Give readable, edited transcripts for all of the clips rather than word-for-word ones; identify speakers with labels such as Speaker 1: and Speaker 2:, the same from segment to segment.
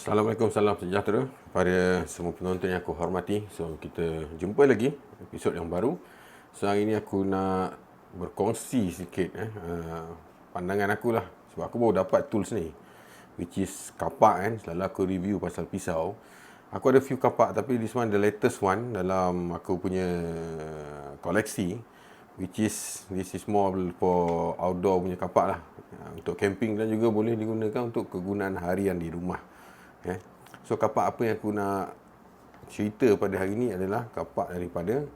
Speaker 1: Assalamualaikum, salam sejahtera pada semua penonton yang aku hormati. So, kita jumpa lagi episod yang baru. So, hari ni aku nak berkongsi sikit pandangan aku lah. Sebab aku baru dapat tools ni, which is kapak kan. Selalu aku review pasal pisau. Aku ada few kapak, tapi this one the latest one dalam aku punya koleksi, which is this is more for outdoor punya kapak lah. Untuk camping dan juga boleh digunakan untuk kegunaan harian di rumah. So kapak apa yang aku nak cerita pada hari ni adalah kapak daripada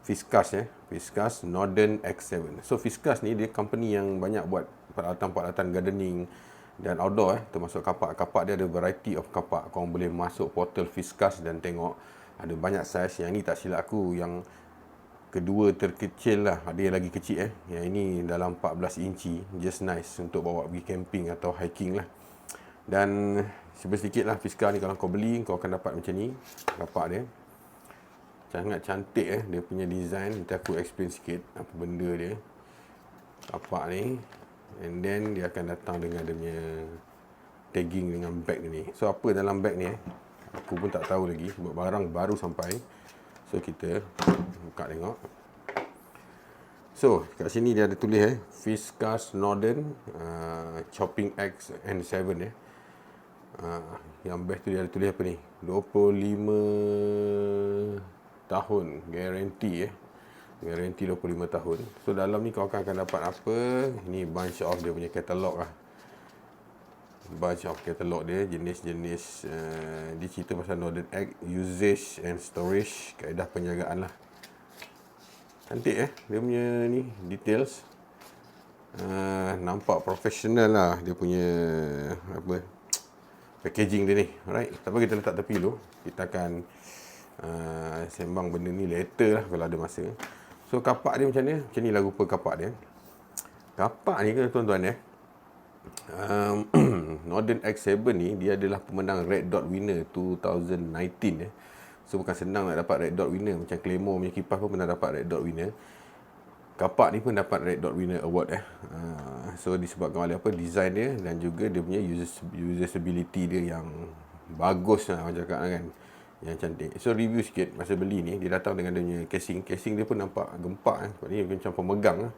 Speaker 1: Fiskars Fiskars Northern X7. So Fiskars ni dia company yang banyak buat peralatan-peralatan gardening dan outdoor termasuk kapak-kapak. Dia ada variety of kapak. Korang boleh masuk portal Fiskars dan tengok ada banyak saiz. Yang ni tak silap aku yang kedua terkecil lah, ada yang lagi kecil Yang ini dalam 14 inci. Just nice untuk bawa pergi camping atau hiking lah. Dan sedikit lah Fiskars ni, kalau kau beli kau akan dapat macam ni kapak dia. Sangat cantik dia punya design. Nanti aku explain sikit apa benda dia kapak ni. And then dia akan datang dengan dia punya tagging dengan bag dia ni. So apa dalam bag ni aku pun tak tahu lagi sebab barang baru sampai. So kita buka tengok. So kat sini dia ada tulis Fiskars Northern Chopping X and 7 yang best tu dia ada tulis apa ni, 25 tahun guarantee guarantee 25 tahun. So dalam ni kau akan dapat apa, ni bunch of dia punya katalog lah, bunch of katalog dia, jenis-jenis dia cerita pasal Northern X, usage and storage, kaedah penjagaan lah. Cantik dia punya ni details. Nampak profesional lah dia punya apa packaging dia ni. Alright, tapi kita letak tepi dulu. Kita akan sembang benda ni later lah kalau ada masa. So kapak dia macam ni. Macam ni lah rupa kapak dia. Kapak ni kan tuan-tuan Northern X7 ni dia adalah pemenang Red Dot Winner 2019 So bukan senang nak dapat Red Dot Winner. Macam Claymore punya kipas pun pernah dapat Red Dot Winner. Kapak ni pun dapat Red Dot Winner Award So disebabkan oleh apa, design dia dan juga dia punya usability dia yang bagus lah, macam cakap kan, yang cantik. So review sikit masa beli ni. Dia datang dengan dia punya casing. Casing dia pun nampak gempak sebab ni macam pemegang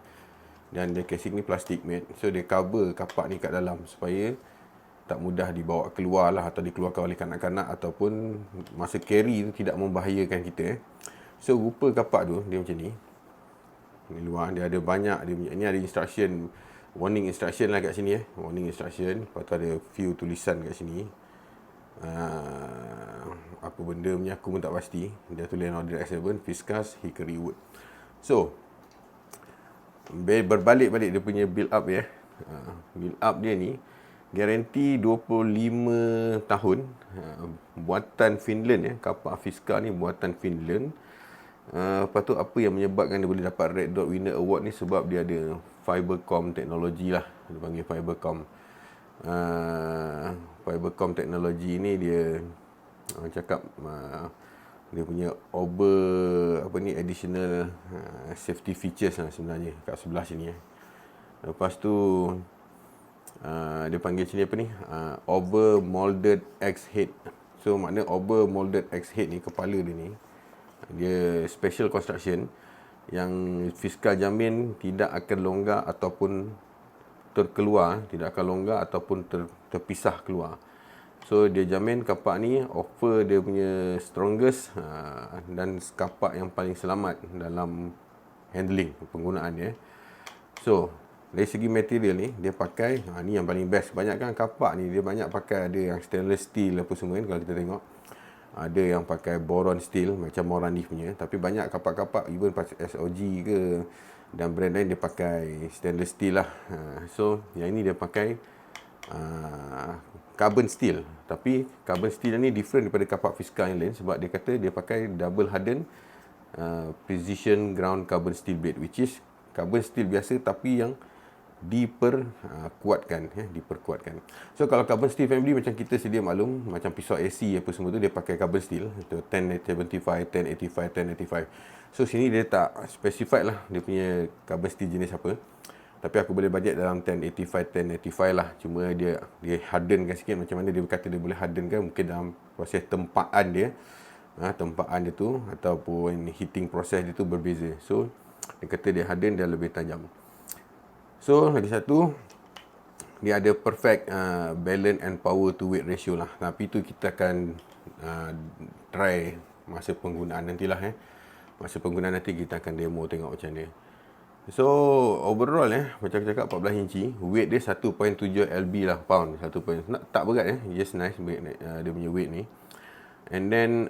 Speaker 1: dan dia casing ni plastic made. So dia cover kapak ni kat dalam supaya tak mudah dibawa keluar lah, atau dikeluarkan oleh kanak-kanak, ataupun masa carry tu tidak membahayakan kita So rupa kapak tu dia macam ni. Di luar dia ada banyak, dia ada instruction, warning instruction lah kat sini warning instruction. Lepas tu ada few tulisan kat sini. Apa benda punya aku pun tak pasti. Dia tulis Northern X7 Fiskars Hickory Wood. So berbalik-balik dia punya build up build up dia ni garanti 25 tahun. Buatan Finland kapak Fiskars ni buatan Finland. Lepas tu apa yang menyebabkan dia boleh dapat Red Dot Winner Award ni, sebab dia ada Fibercom teknologi lah. Dia panggil Fibercom. Fibercom teknologi ni dia cakap dia punya additional safety features lah sebenarnya kat sebelah sini Lepas tu dia panggil sini apa ni, over molded X head. So makna over molded X head ni, kepala dia ni dia special construction yang Fiskars jamin tidak akan longgar ataupun terkeluar, tidak akan longgar ataupun terpisah keluar. So dia jamin kapak ni offer dia punya strongest dan kapak yang paling selamat dalam handling penggunaan dia. So dari segi material ni dia pakai ni yang paling best. Kebanyakan kapak ni dia banyak pakai ada yang stainless steel apa semua kalau kita tengok. Ada yang pakai boron steel macam Morani punya, tapi banyak kapak-kapak even pakai SOG ke dan brand lain dia pakai stainless steel lah. So yang ini dia pakai carbon steel. Tapi carbon steel ni different daripada kapak Fiskars yang lain sebab dia kata dia pakai double hardened precision ground carbon steel blade, which is carbon steel biasa tapi yang diperkuatkan. So kalau carbon steel family macam kita sedia maklum, macam pisau AC apa semua tu dia pakai carbon steel itu 1075, 1085, 1085. So sini dia tak specified lah dia punya carbon steel jenis apa. Tapi aku boleh budget dalam 1085 lah. Cuma dia hardenkan sikit. Macam mana dia kata dia boleh hardenkan, mungkin dalam proses tempaan dia, tempaan dia tu ataupun heating proses dia tu berbeza. So dia kata dia harden, dia lebih tajam. So lagi satu, dia ada perfect balance and power to weight ratio lah. Tapi tu kita akan try masa penggunaan nantilah. Masa penggunaan nanti kita akan demo tengok macam mana. So overall macam aku cakap 14 inci, weight dia 1.7 lb lah, pound. Tak berat just nice dia punya weight ni. And then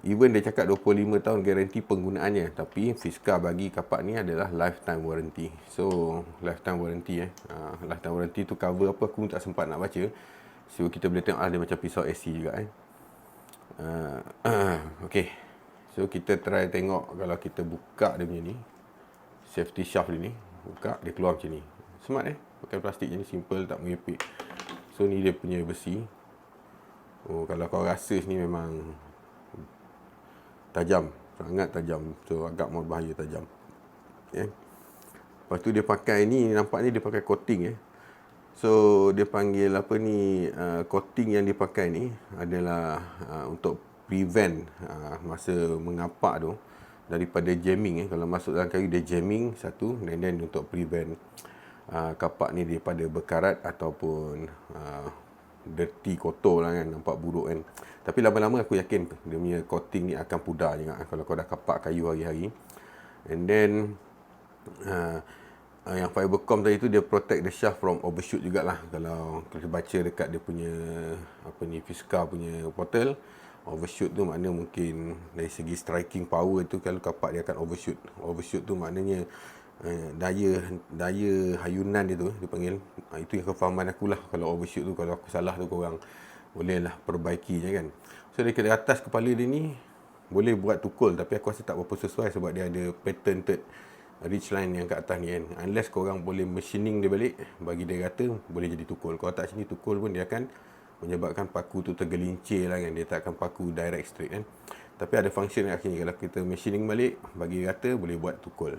Speaker 1: even dia cakap 25 tahun garanti penggunaannya, tapi Fisker bagi kapak ni adalah lifetime warranty. So lifetime warranty lifetime warranty tu cover apa aku tak sempat nak baca. So kita boleh tengok dia macam pisau AC juga okay. So kita try tengok kalau kita buka dia punya ni, safety shaft dia ni, buka dia keluar macam ni. Smart pakai plastik je ni, simple, tak mengepek. So ni dia punya besi. Oh, kalau kau rasa ni memang tajam, sangat tajam. So agak mau bahaya tajam. Lepas tu dia pakai ni, nampaknya dia pakai coating So dia panggil apa ni, coating yang dipakai ni adalah untuk prevent masa mengapak tu daripada jamming. Kalau masuk dalam kayu dia jamming satu, dan then untuk prevent kapak ni daripada berkarat ataupun dirty, kotor lah kan, nampak buruk kan. Tapi lama-lama aku yakin dia punya coating ni akan pudar juga kalau kau dah kapak kayu hari-hari. And then yang fibercom tadi tu dia protect the shaft from overshoot jugalah. Kalau kita baca dekat dia punya Fisker punya portal, overshoot tu makna mungkin dari segi striking power tu, kalau kapak dia akan overshoot. Overshoot tu maknanya daya hayunan dia tu dia panggil. Itu yang kefahaman aku lah. Kalau overshoot tu, kalau aku salah tu korang bolehlah perbaiki je kan. So dari atas kepala dia ni boleh buat tukul, tapi aku rasa tak berapa sesuai sebab dia ada patented ridge line yang kat atas ni kan. Unless korang boleh machining dia balik, bagi dia rata, boleh jadi tukul. Kalau tak sini tukul pun dia akan menyebabkan paku tu tergelincir lah kan. Dia tak akan paku direct straight kan. Tapi ada function kat sini, kalau kita machining balik, bagi rata, boleh buat tukul.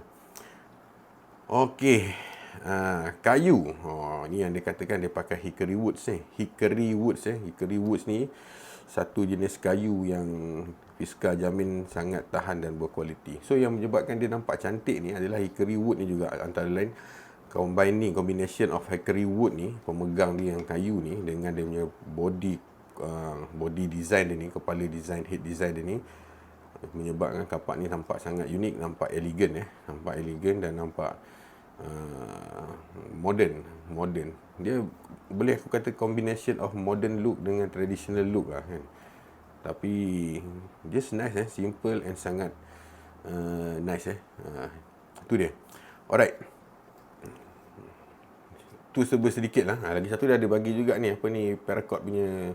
Speaker 1: Okey, kayu. Ni yang dia katakan dia pakai hickory woods Hickory woods ni satu jenis kayu yang Fisker jamin sangat tahan dan berkualiti. So yang menyebabkan dia nampak cantik ni adalah hickory wood ni juga, antara lain combination of hickory wood ni, pemegang dia yang kayu ni, dengan dia punya body design dia ni, kepala design, head design dia ni, menyebabkan kapak ni nampak sangat unik, nampak elegan nampak elegan dan nampak modern. Dia boleh aku kata combination of modern look dengan traditional look lah kan. Tapi just nice simple and sangat nice tu dia. Alright, tu sedikit lah. Lagi satu dia ada bagi juga ni, apa ni, paracord punya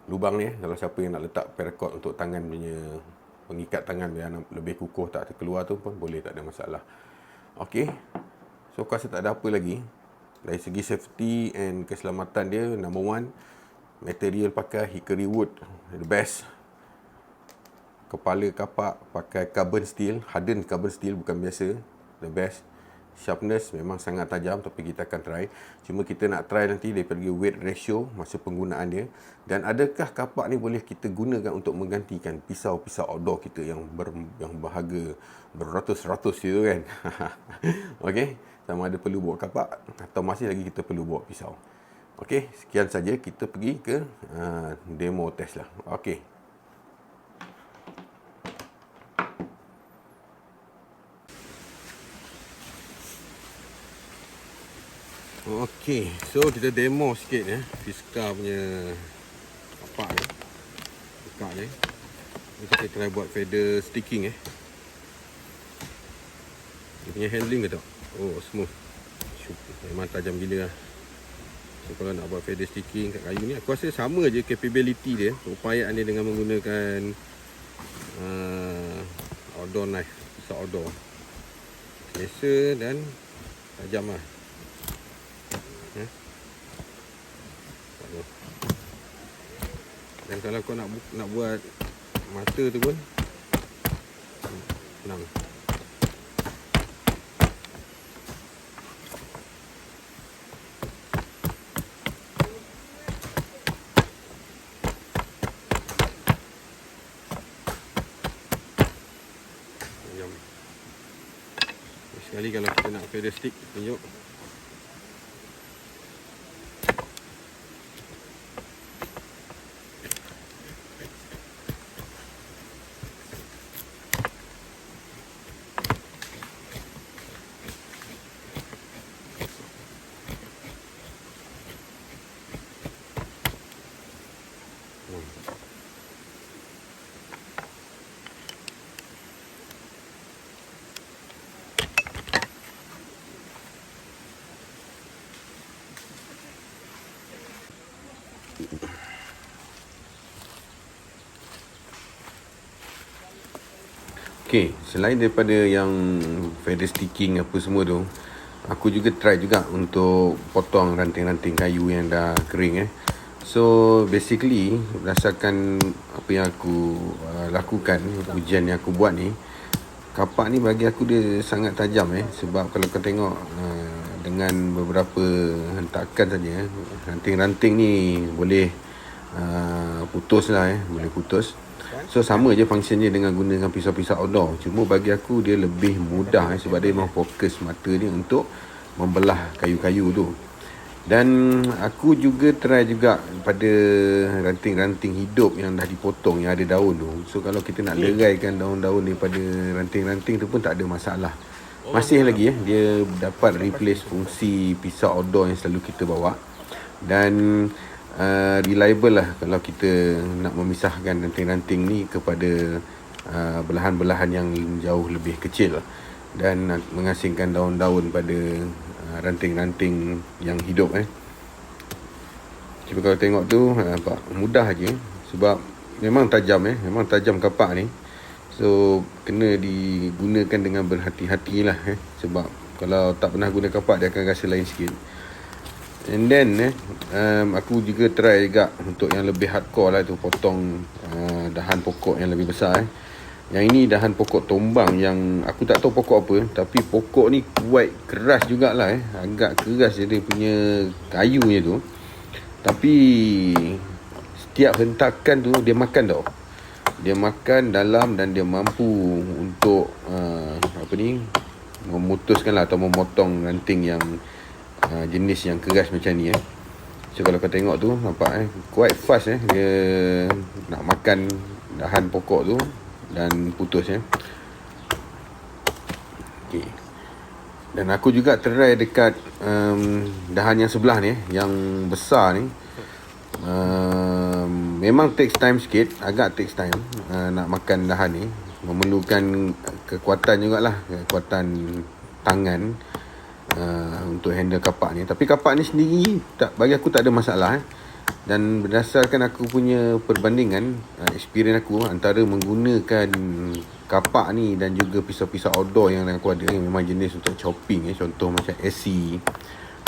Speaker 1: lubang ni kalau siapa yang nak letak paracord untuk tangan punya, pengikat tangan biar lebih kukuh, tak terkeluar tu pun boleh, tak ada masalah. Okay, so aku rasa tak ada apa lagi. Dari segi safety and keselamatan dia, number one, material pakai hickory wood, the best. Kepala kapak pakai carbon steel, hardened carbon steel, bukan biasa, the best. Sharpness memang sangat tajam, tapi kita akan try. Cuma kita nak try nanti daripada weight ratio masa penggunaan dia, dan adakah kapak ni boleh kita gunakan untuk menggantikan pisau-pisau outdoor kita yang berharga beratus-ratus itu kan. Okey, sama ada perlu bawa kapak atau masih lagi kita perlu bawa pisau. Okey, sekian saja, kita pergi ke demo test lah. Okey. Okey, so kita demo sikit Fisker punya kapak ni. Buka ni. Ni kita try buat feather sticking Dia punya handling ke tak? Oh, smooth. Memang tajam gila lah. So kalau nak buat feather sticking kat kayu ni, aku rasa sama je capability dia, keupayaan dia dengan menggunakan outdoor knife, pisau outdoor. Selesa dan tajam lah. Dan kalau kau nak buat mata tu pun senang. Jom. Sekali kalau kita nak feather stick, tunjuk. Okey, selain daripada yang feather sticking apa semua tu, aku juga try juga untuk potong ranting-ranting kayu yang dah kering. So basically berdasarkan apa yang aku lakukan, ujian yang aku buat ni, kapak ni bagi aku dia sangat tajam sebab kalau kau tengok dengan beberapa hentakan saja, ranting-ranting ni boleh putus lah boleh putus. So sama je functionnya dengan gunakan pisau-pisau outdoor. Cuma bagi aku dia lebih mudah sebab dia memang fokus mata dia untuk membelah kayu-kayu tu. Dan aku juga try juga pada ranting-ranting hidup yang dah dipotong, yang ada daun tu. So kalau kita nak leraikan daun-daun daripada ranting-ranting tu pun tak ada masalah. Masih lagi dia dapat replace fungsi pisau outdoor yang selalu kita bawa. Dan reliable lah kalau kita nak memisahkan ranting-ranting ni kepada belahan-belahan yang jauh lebih kecil dan mengasingkan daun-daun pada ranting-ranting yang hidup. Cuba kalau tengok tu nampak mudah aja sebab memang tajam memang tajam kapak ni. So kena digunakan dengan berhati-hatilah sebab kalau tak pernah guna kapak dia akan rasa lain sikit. And then aku juga try juga untuk yang lebih hardcore lah tu, potong dahan pokok yang lebih besar. Yang ini dahan pokok tombang yang aku tak tahu pokok apa, tapi pokok ni kuat keras jugalah agak keras dia punya kayunya tu. Tapi setiap hentakan tu dia makan tau. Dia makan dalam dan dia mampu untuk memutuskan lah atau memotong ranting yang jenis yang keras macam ni. So kalau kau tengok tu nampak quite fast dia nak makan dahan pokok tu dan putus. Okay. Dan aku juga try dekat dahan yang sebelah ni, yang besar ni. Memang takes time sikit, agak takes time nak makan dahan ni. Memerlukan kekuatan jugalah, kekuatan tangan untuk handle kapak ni. Tapi kapak ni sendiri bagi aku tak ada masalah. Dan berdasarkan aku punya perbandingan, experience aku antara menggunakan kapak ni dan juga pisau-pisau outdoor yang aku ada yang memang jenis untuk chopping, contoh macam SC,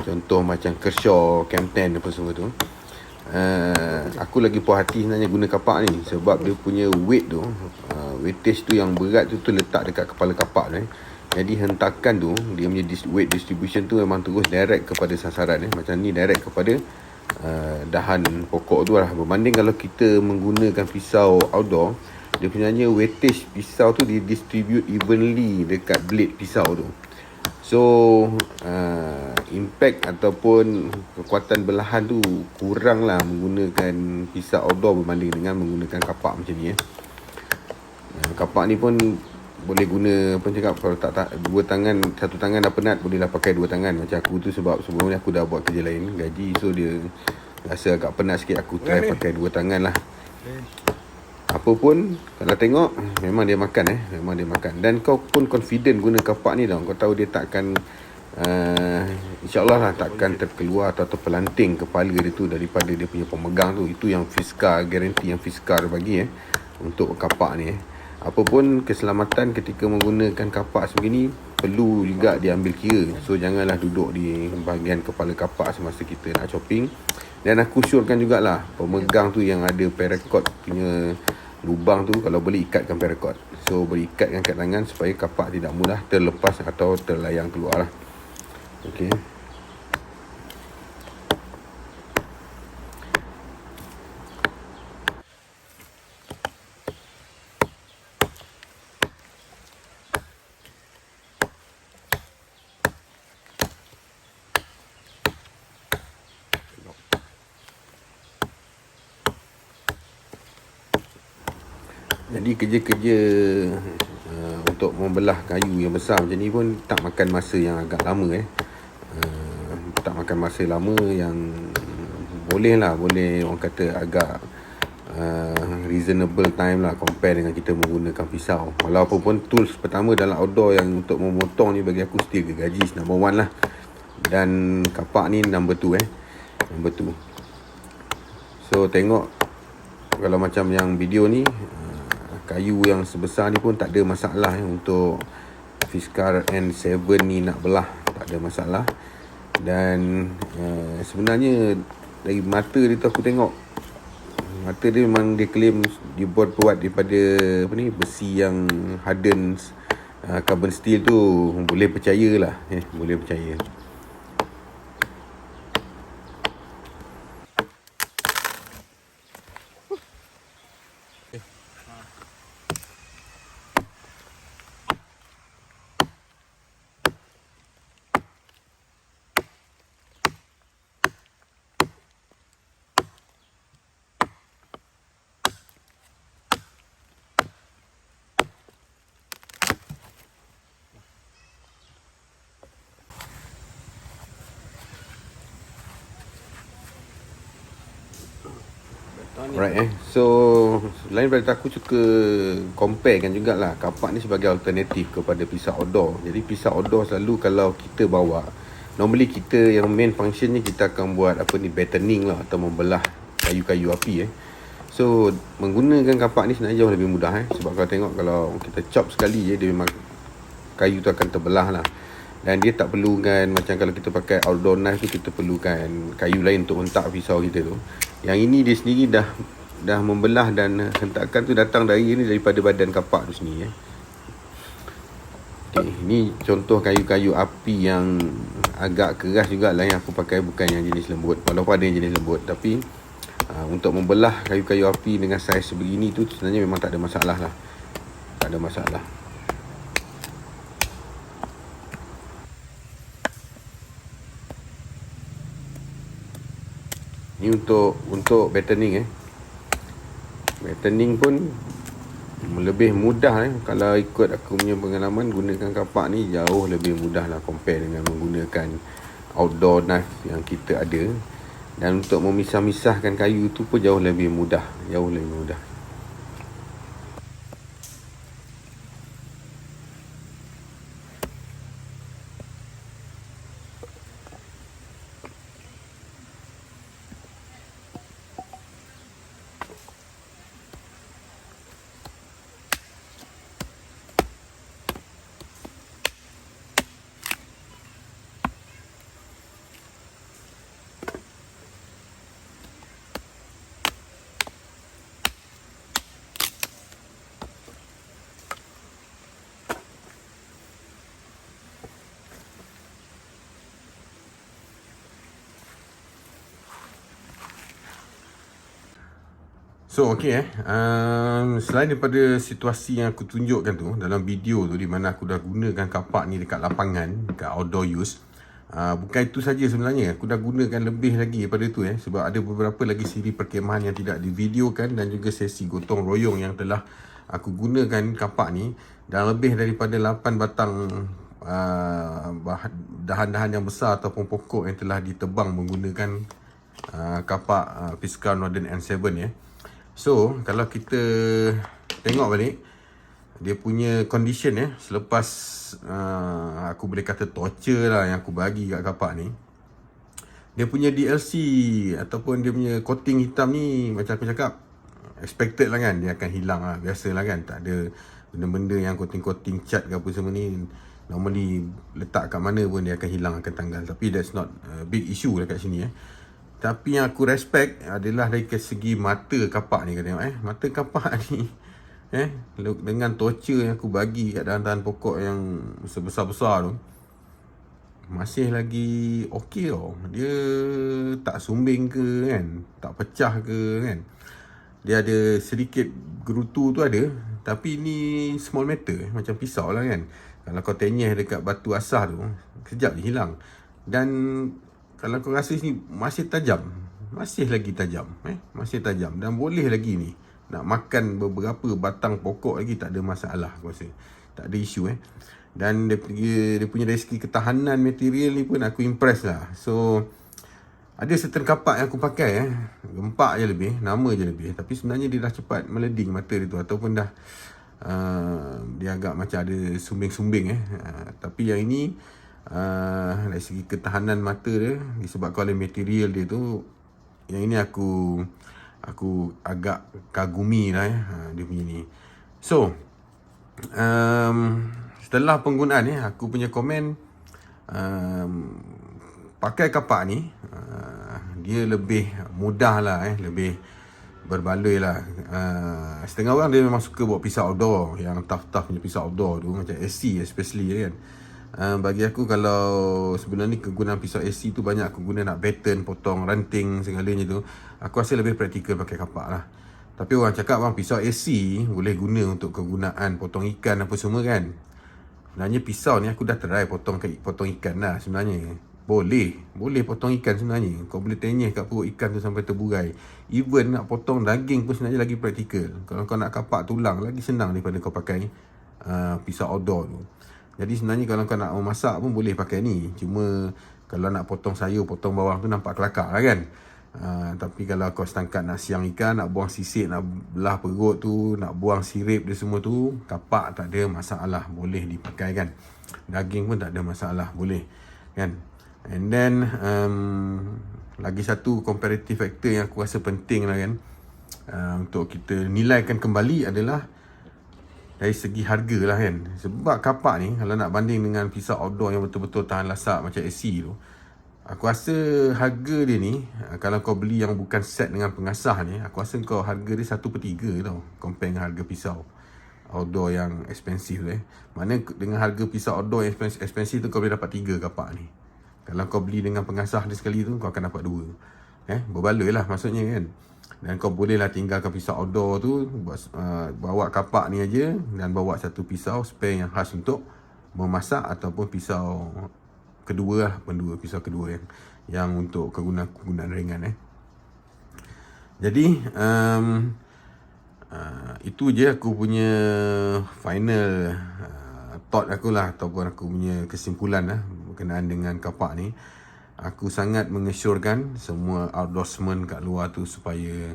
Speaker 1: contoh macam Kershaw, Camden apa semua tu, aku lagi puas hati sebenarnya guna kapak ni sebab dia punya weight tu, weightage tu yang berat tu letak dekat kepala kapak tu. Jadi hentakan tu, dia punya weight distribution tu memang terus direct kepada sasaran. Macam ni direct kepada dahan pokok tu lah. Berbanding kalau kita menggunakan pisau outdoor, dia punya weightage pisau tu didistribute evenly dekat blade pisau tu. So impact ataupun kekuatan belahan tu kurang lah menggunakan pisau outdoor berbanding dengan menggunakan kapak macam ni. Kapak ni pun boleh guna apa cakap, kalau tak dua tangan, satu tangan dah penat, bolehlah pakai dua tangan macam aku tu. Sebab sebelum ni aku dah buat kerja lain gaji, so dia rasa agak penat sikit, aku try pakai dua tangan lah. Apa pun kalau tengok memang dia makan memang dia makan. Dan kau pun confident guna kapak ni tau. Kau tahu dia takkan InsyaAllah lah takkan terkeluar atau terpelanting kepala dia tu daripada dia punya pemegang tu. Itu yang Fiskar, garanti yang Fiskar bagi untuk kapak ni. Apapun keselamatan ketika menggunakan kapak sebegini perlu juga diambil kira. So janganlah duduk di bahagian kepala kapak semasa kita nak chopping. Dan aku syorkan jugalah pemegang tu yang ada paracord punya lubang tu, kalau boleh ikatkan paracord. So boleh ikatkan kat tangan supaya kapak tidak mudah terlepas atau terlayang keluar lah. Okay. Jadi kerja-kerja untuk membelah kayu yang besar macam ni pun tak makan masa yang agak lama tak makan masa lama yang boleh orang kata agak reasonable time lah compare dengan kita menggunakan pisau. Walaupun pun tools pertama dalam outdoor yang untuk memotong ni bagi aku still gergaji number 1 lah. Dan kapak ni number 2 number 2. So tengok kalau macam yang video ni, kayu yang sebesar ni pun tak ada masalah untuk Fiskar N7 ni nak belah, tak ada masalah. Dan sebenarnya dari mata dia tu aku tengok, mata dia memang dia claim dibuat daripada besi yang hardened carbon steel tu. Boleh percayalah, boleh percaya. Alright So lain daripada aku suka compare kan jugalah kapak ni sebagai alternatif kepada pisau outdoor. Jadi pisau outdoor selalu kalau kita bawa, normally kita yang main function ni kita akan buat battening lah, atau membelah kayu-kayu api So menggunakan kapak ni sebenarnya jauh lebih mudah sebab kalau tengok, kalau kita chop sekali dia memang kayu tu akan terbelah lah. Dan dia tak perlukan macam kalau kita pakai outdoor knife tu, kita perlukan kayu lain untuk hentak pisau kita tu. Yang ini dia sendiri dah membelah, dan hentakan tu datang daripada badan kapak tu sendiri Okay, ni contoh kayu-kayu api yang agak keras jugalah yang aku pakai, bukan yang jenis lembut. Walaupun ada yang jenis lembut, tapi untuk membelah kayu-kayu api dengan saiz sebegini tu sebenarnya memang tak ada masalah lah. Tak ada masalah. Ni untuk battening Battening pun lebih mudah kalau ikut aku punya pengalaman, gunakan kapak ni jauh lebih mudah lah compare dengan menggunakan outdoor knife yang kita ada. Dan untuk memisah-misahkan kayu tu pun jauh lebih mudah. So selain daripada situasi yang aku tunjukkan tu dalam video tu, di mana aku dah gunakan kapak ni dekat lapangan, dekat outdoor use, bukan itu saja sebenarnya. Aku dah gunakan lebih lagi daripada tu sebab ada beberapa lagi siri perkemahan yang tidak divideokan, dan juga sesi gotong royong yang telah aku gunakan kapak ni, dan lebih daripada 8 batang dahan-dahan yang besar ataupun pokok yang telah ditebang menggunakan kapak Fiskar Norden N7 So kalau kita tengok balik dia punya condition selepas aku boleh kata torture lah yang aku bagi kat kapak ni, dia punya DLC ataupun dia punya coating hitam ni, macam aku cakap, expected lah kan, dia akan hilang lah, biasa lah kan. Tak ada benda-benda yang coating cat ke apa semua ni, normally letak kat mana pun dia akan hilang, akan tanggal. Tapi that's not a big issue dekat sini Tapi yang aku respect adalah dari segi mata kapak ni. Kau tengok mata kapak ni dengan torture yang aku bagi kat dahan-dahan pokok yang sebesar-besar tu, masih lagi okey tau. Dia tak sumbing ke kan, tak pecah ke kan. Dia ada sedikit gerutu tu ada, tapi ni small matter, macam pisau lah kan. Kalau kau tenyeh dekat batu asah tu, kejap je hilang. Dan kalau kau rasa sini masih tajam, masih lagi tajam masih tajam, dan boleh lagi ni nak makan beberapa batang pokok lagi tak ada masalah aku rasa. Tak ada isu Dan dia punya dari segi ketahanan material ni pun aku impress lah. So ada certain kapak yang aku pakai gempak je lebih, nama je lebih, tapi sebenarnya dia dah cepat meleding mata dia tu, ataupun dah dia agak macam ada sumbing-sumbing tapi yang ini dari segi ketahanan mata dia disebabkan oleh material dia tu, yang ini aku agak kagumi lah dia punya ni. So setelah penggunaan aku punya komen pakai kapak ni dia lebih mudah lah lebih berbaloi lah. Setengah orang dia memang suka bawa pisau outdoor, yang tough punya pisau outdoor tu, macam SC especially kan. Bagi aku, kalau sebenarnya ni kegunaan pisau SC tu banyak aku guna nak batten, potong ranting segalanya tu, aku rasa lebih praktikal pakai kapak lah. Tapi orang cakap bang, pisau SC boleh guna untuk kegunaan potong ikan apa semua kan. Sebenarnya pisau ni aku dah try potong ikan lah sebenarnya. Boleh potong ikan sebenarnya. Kau boleh tenyeh kat perut ikan tu sampai terburai. Even nak potong daging pun sebenarnya lagi praktikal. Kalau kau nak kapak tulang, lagi senang daripada kau pakai pisau outdoor tu. Jadi sebenarnya kalau kau nak memasak pun boleh pakai ni. Cuma kalau nak potong sayur, potong bawang tu nampak kelakar lah kan. Tapi kalau kau setakat nak siang ikan, nak buang sisik, nak belah perut tu, nak buang sirip dia semua tu, kapak tak ada masalah, boleh dipakai kan. Daging pun tak ada masalah, boleh kan. And then lagi satu comparative factor yang aku rasa penting lah kan, untuk kita nilaikan kembali adalah dari segi harga lah kan. Sebab kapak ni kalau nak banding dengan pisau outdoor yang betul-betul tahan lasak macam SC tu, aku rasa harga dia ni, kalau kau beli yang bukan set dengan pengasah ni, aku rasa kau harga dia 1/3 tau, compare dengan harga pisau outdoor yang expensive Mana dengan harga pisau outdoor yang expensive tu, kau boleh dapat 3 kapak ni. Kalau kau beli dengan pengasah dia sekali tu, kau akan dapat 2. Berbaloi lah maksudnya kan. Dan kau boleh lah tinggalkan pisau outdoor tu, bawa kapak ni aja, dan bawa satu pisau spare yang khas untuk memasak, ataupun pisau kedua lah, pisau kedua yang untuk kegunaan ringan Jadi itu je aku punya final thought aku lah, ataupun aku punya kesimpulan berkenaan dengan kapak ni. Aku sangat mengesyorkan semua outdoorsman kat luar tu supaya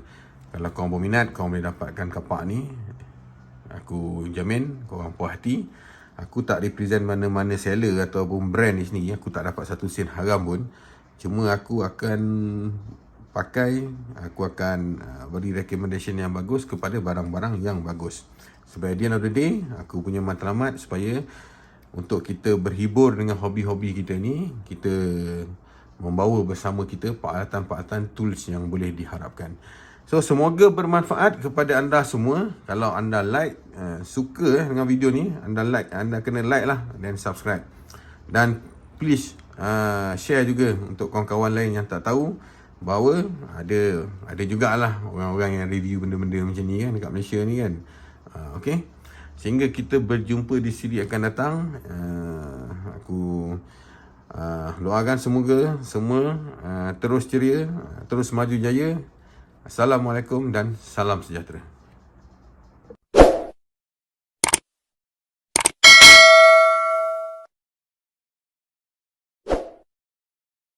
Speaker 1: kalau korang berminat, korang boleh dapatkan kapak ni. Aku jamin korang puas hati. Aku tak represent mana-mana seller ataupun brand di sini. Aku tak dapat satu sen haram pun. Cuma aku akan pakai, aku akan beri recommendation yang bagus kepada barang-barang yang bagus. Sebab at the end of the day, aku punya matlamat supaya untuk kita berhibur dengan hobi-hobi kita ni, kita membawa bersama kita peralatan-peralatan tools yang boleh diharapkan. So semoga bermanfaat kepada anda semua. Kalau anda like, suka dengan video ni, anda kena like lah, dan subscribe. Dan please share juga untuk kawan-kawan lain yang tak tahu bahawa ada jugalah orang-orang yang review benda-benda macam ni kan dekat Malaysia ni kan. Okay, sehingga kita berjumpa di siri akan datang. Aku doakan semoga semua terus ceria, terus maju jaya. Assalamualaikum dan salam sejahtera.